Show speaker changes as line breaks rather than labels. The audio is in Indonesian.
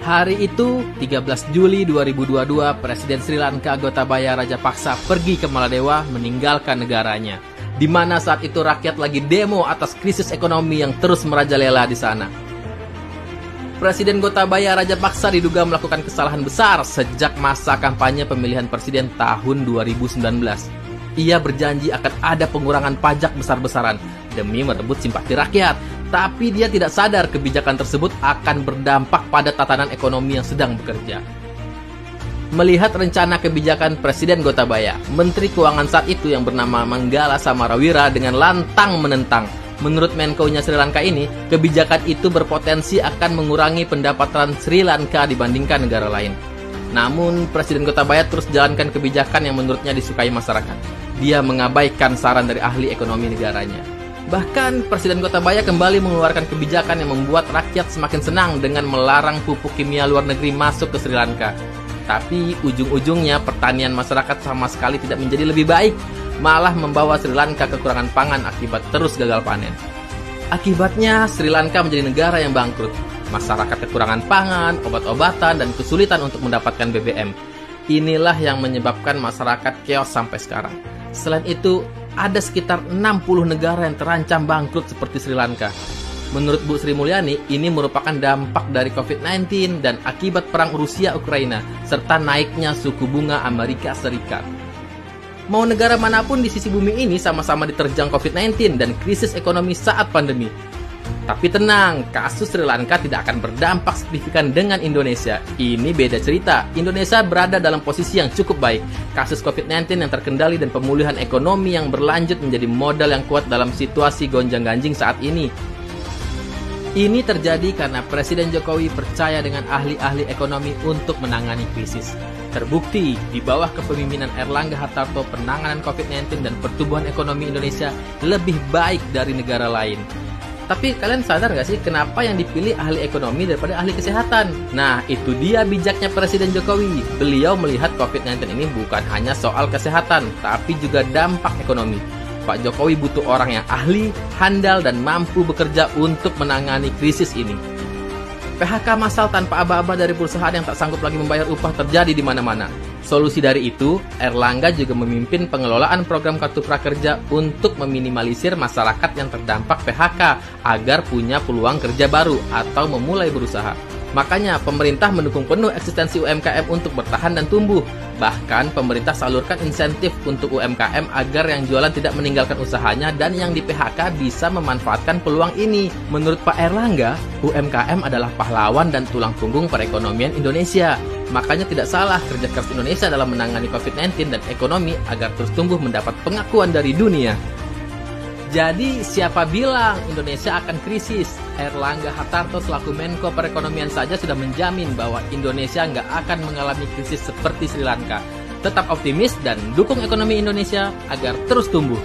Hari itu, 13 Juli 2022, Presiden Sri Lanka Gotabaya Rajapaksa pergi ke Maladewa meninggalkan negaranya, di mana saat itu rakyat lagi demo atas krisis ekonomi yang terus merajalela di sana. Presiden Gotabaya Rajapaksa diduga melakukan kesalahan besar sejak masa kampanye pemilihan presiden tahun 2019. Ia berjanji akan ada pengurangan pajak besar-besaran demi merebut simpati rakyat. Tapi dia tidak sadar kebijakan tersebut akan berdampak pada tatanan ekonomi yang sedang bekerja. Melihat rencana kebijakan Presiden Gotabaya, Menteri Keuangan saat itu yang bernama Manggala Samarawira dengan lantang menentang. Menurut Menko-nya Sri Lanka ini, kebijakan itu berpotensi akan mengurangi pendapatan Sri Lanka dibandingkan negara lain. Namun, Presiden Gotabaya terus jalankan kebijakan yang menurutnya disukai masyarakat. Dia mengabaikan saran dari ahli ekonomi negaranya. Bahkan, Presiden Gotabaya kembali mengeluarkan kebijakan yang membuat rakyat semakin senang dengan melarang pupuk kimia luar negeri masuk ke Sri Lanka. Tapi, ujung-ujungnya pertanian masyarakat sama sekali tidak menjadi lebih baik, malah membawa Sri Lanka kekurangan pangan akibat terus gagal panen. Akibatnya, Sri Lanka menjadi negara yang bangkrut. Masyarakat kekurangan pangan, obat-obatan, dan kesulitan untuk mendapatkan BBM. Inilah yang menyebabkan masyarakat chaos sampai sekarang. Selain itu, ada sekitar 60 negara yang terancam bangkrut seperti Sri Lanka. Menurut Bu Sri Mulyani, ini merupakan dampak dari COVID-19 dan akibat perang Rusia-Ukraina, serta naiknya suku bunga Amerika Serikat. Mau negara manapun di sisi bumi ini sama-sama diterjang COVID-19 dan krisis ekonomi saat pandemi. Tapi tenang, kasus Sri Lanka tidak akan berdampak signifikan dengan Indonesia. Ini beda cerita. Indonesia berada dalam posisi yang cukup baik. Kasus COVID-19 yang terkendali dan pemulihan ekonomi yang berlanjut menjadi modal yang kuat dalam situasi gonjang-ganjing saat ini. Ini terjadi karena Presiden Jokowi percaya dengan ahli-ahli ekonomi untuk menangani krisis. Terbukti, di bawah kepemimpinan Erlangga Hartarto, penanganan COVID-19 dan pertumbuhan ekonomi Indonesia lebih baik dari negara lain. Tapi kalian sadar nggak sih kenapa yang dipilih ahli ekonomi daripada ahli kesehatan? Nah, itu dia bijaknya Presiden Jokowi. Beliau melihat COVID-19 ini bukan hanya soal kesehatan, tapi juga dampak ekonomi. Pak Jokowi butuh orang yang ahli, handal, dan mampu bekerja untuk menangani krisis ini. PHK massal tanpa aba-aba dari perusahaan yang tak sanggup lagi membayar upah terjadi di mana-mana. Solusi dari itu, Erlangga juga memimpin pengelolaan program Kartu Prakerja untuk meminimalisir masyarakat yang terdampak PHK agar punya peluang kerja baru atau memulai berusaha. Makanya, pemerintah mendukung penuh eksistensi UMKM untuk bertahan dan tumbuh. Bahkan, pemerintah salurkan insentif untuk UMKM agar yang jualan tidak meninggalkan usahanya dan yang di PHK bisa memanfaatkan peluang ini. Menurut Pak Erlangga, UMKM adalah pahlawan dan tulang punggung perekonomian Indonesia. Makanya tidak salah kerja keras Indonesia dalam menangani COVID-19 dan ekonomi agar terus tumbuh mendapat pengakuan dari dunia. Jadi, siapa bilang Indonesia akan krisis? Erlangga Hartarto selaku Menko Perekonomian saja sudah menjamin bahwa Indonesia nggak akan mengalami krisis seperti Sri Lanka. Tetap optimis dan dukung ekonomi Indonesia agar terus tumbuh.